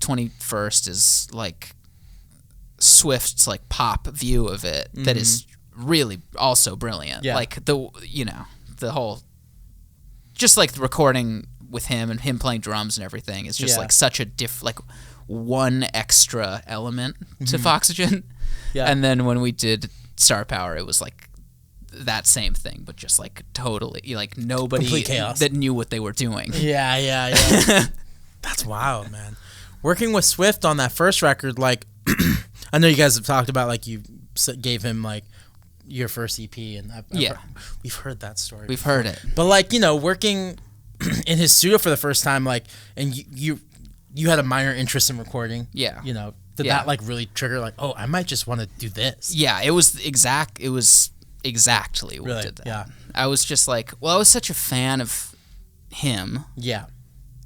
21st is like Swift's like pop view of it that is really also brilliant. Yeah. Like the whole, just like the recording with him and him playing drums and everything is just like such a like one extra element to Foxygen. Yeah. And then when we did Star Power, it was like that same thing, but just like totally like nobody that knew what they were doing. Yeah. That's wild, man. Working with Swift on that first record, like I know you guys have talked about like you gave him like your first EP, and we've heard that story. We've heard it, but like working in his studio for the first time, like, and you had a minor interest in recording. Yeah, did that like really trigger like, oh, I might just want to do this? Yeah, it was exactly what did that. Yeah, I was just like, well, I was such a fan of him. Yeah.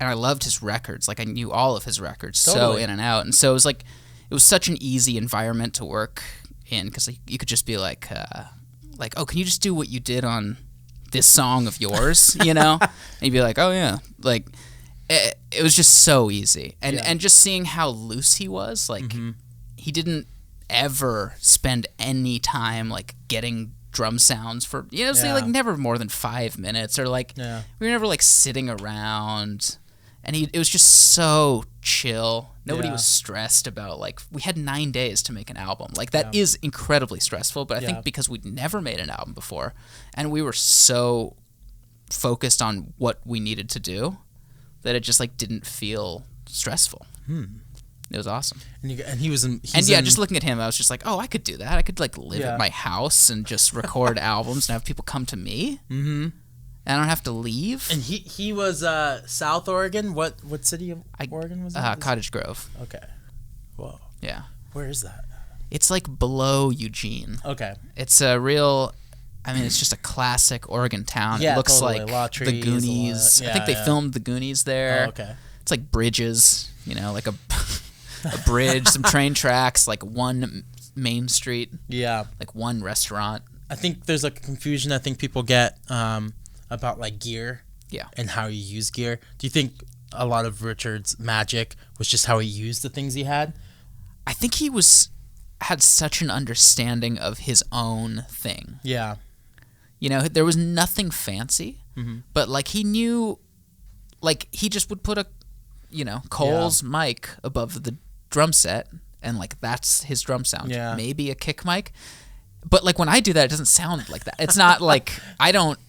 And I loved his records. Like I knew all of his records so in and out. And so it was like, it was such an easy environment to work in because like, you could just be like, oh, can you just do what you did on this song of yours, And you'd be like, oh yeah. Like it was just so easy. And just seeing how loose he was, like he didn't ever spend any time like getting drum sounds for, say like never more than 5 minutes or like we were never like sitting around. And it was just so chill. Nobody was stressed about, like, we had 9 days to make an album. Like, that is incredibly stressful, but I think because we'd never made an album before, and we were so focused on what we needed to do, that it just, like, didn't feel stressful. It was awesome. And he was in... just looking at him, I was just like, oh, I could do that. I could, like, live at my house and just record albums and have people come to me. Mm-hmm. I don't have to leave. And he was South Oregon. What city of Oregon was that? Cottage Grove. Okay. Whoa. Yeah. Where is that? It's like below Eugene. Okay. It's a real... I mean, it's just a classic Oregon town. Yeah, it looks like the Goonies. I think they filmed the Goonies there. Oh, okay. It's like bridges, like a bridge, some train tracks, like one main street. Yeah. Like one restaurant. I think there's like a confusion I think people get about like gear. Yeah. And how you use gear. Do you think a lot of Richard's magic was just how he used the things he had? I think he had such an understanding of his own thing. Yeah. There was nothing fancy, but like he knew, like he just would put a, Cole's mic above the drum set, and like that's his drum sound. Yeah. Maybe a kick mic, but like when I do that, it doesn't sound like that. It's not like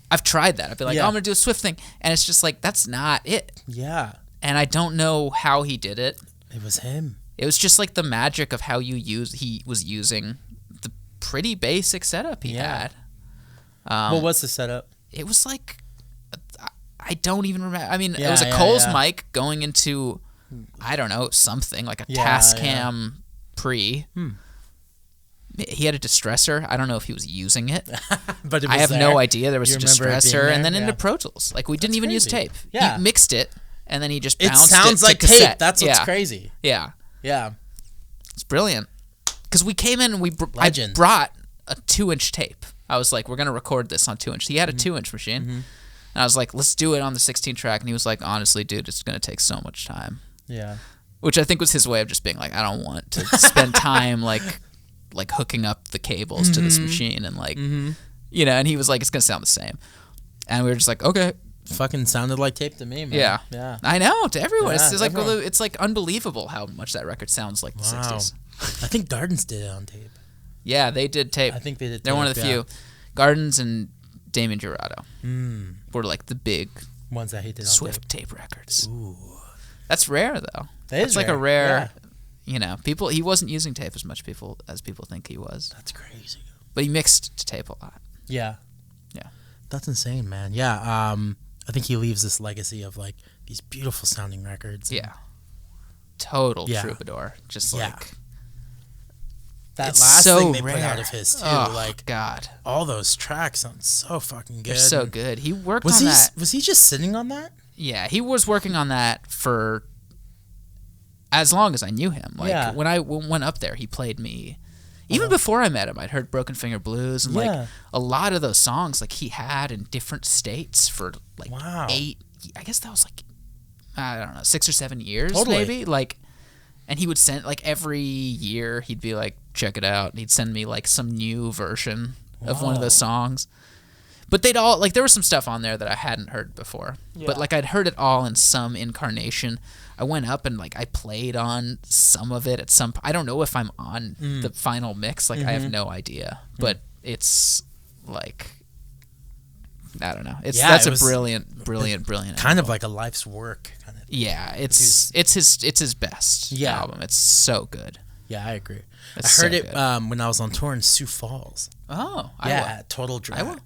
I've tried that. I'd be like, oh, I'm gonna do a Swift thing, and it's just like that's not it. Yeah. And I don't know how he did it. It was him. It was just like the magic of how he was using the pretty basic setup he had. What was the setup? It was like, I don't even remember. I mean, it was a Cole's mic going into, I don't know, something like a Tascam pre. He had a distressor. I don't know if he was using it. But I have no idea. There was a distressor, and then into Pro Tools. Like we didn't even use tape. Yeah. He mixed it, and then he just bounced it. It sounds like cassette. Tape. That's what's crazy. Yeah. Yeah. It's brilliant. Because we came in and I brought a 2-inch tape. I was like, we're going to record this on 2-inch. He had a 2-inch machine. And I was like, let's do it on the 16-track. And he was like, honestly, dude, it's going to take so much time. Yeah. Which I think was his way of just being like, I don't want to spend time like hooking up the cables to this machine. And like, and he was like, it's going to sound the same. And we were just like, okay. Fucking sounded like tape to me, man. Yeah. Yeah. I know, to everyone. It's just like, it's like unbelievable how much that record sounds like the 60s. I think Gardens did it on tape. Yeah, they did tape. I think they did tape. They're one of the few. Gardens and Damien Jurado were like the big ones that he did on Swift tape records. Ooh. That's rare, though. That's like a rare, people, he wasn't using tape as much as people think he was. That's crazy. But he mixed to tape a lot. Yeah. Yeah. That's insane, man. Yeah. I think he leaves this legacy of like these beautiful sounding records. Yeah. Total troubadour. Just like... That it's last so thing they rare. put out of his too, oh, like God, all those tracks sound so fucking good. They're so good. He worked on that. Was he just sitting on that? Yeah, he was working on that for as long as I knew him. Like when I went up there, he played me. Even before I met him, I'd heard Broken Finger Blues and like a lot of those songs like he had in different states for like 8. I guess that was like I don't know 6 or 7 years maybe. Like And he would send, like, every year, he'd be like, check it out. And he'd send me, like, some new version of one of the songs. But they'd all, like, there was some stuff on there that I hadn't heard before. Yeah. But, like, I'd heard it all in some incarnation. I went up and, like, I played on some of it at some I don't know if I'm on the final mix. Like, I have no idea. But it's, like, I don't know. That's a brilliant kind album. of like a life's work. Kind of. Yeah, it's his best album. It's so good. Yeah, I agree. I heard it when I was on tour in Sioux Falls. Oh, yeah, Total Drag.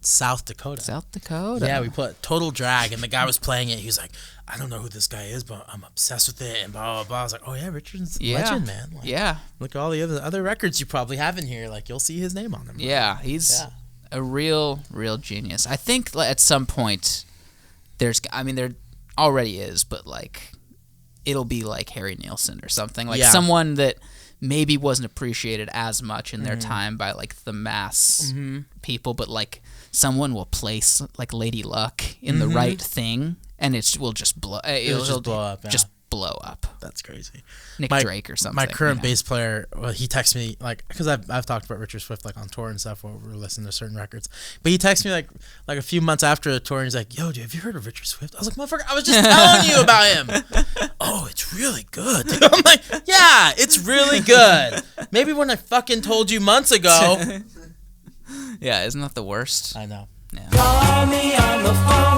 South Dakota. South Dakota. Yeah, we put Total Drag, and the guy was playing it. He was like, I don't know who this guy is, but I'm obsessed with it, and blah, blah, blah. I was like, oh, yeah, Richard's a legend, man. Like, look at all the other records you probably have in here. Like, you'll see his name on them. Yeah, he's a real genius. I think at some point there already is, but, like, it'll be like Harry Nilsson or something. Like, someone that maybe wasn't appreciated as much in their time by, like, the mass people, but, like, someone will place, like, Lady Luck in the right thing, and it will just blow. It'll just blow up. Just blow up. That's crazy. Nick Drake or something. My current bass player, he texts me, like, because I've talked about Richard Swift, like, on tour and stuff while we're listening to certain records. But he texts me like a few months after the tour, and he's like, yo, dude, have you heard of Richard Swift? I was like, motherfucker, I was just telling you about him. Oh, it's really good. I'm like, yeah, it's really good. Maybe when I fucking told you months ago. Yeah, isn't that the worst? I know. Yeah. Call me on the phone.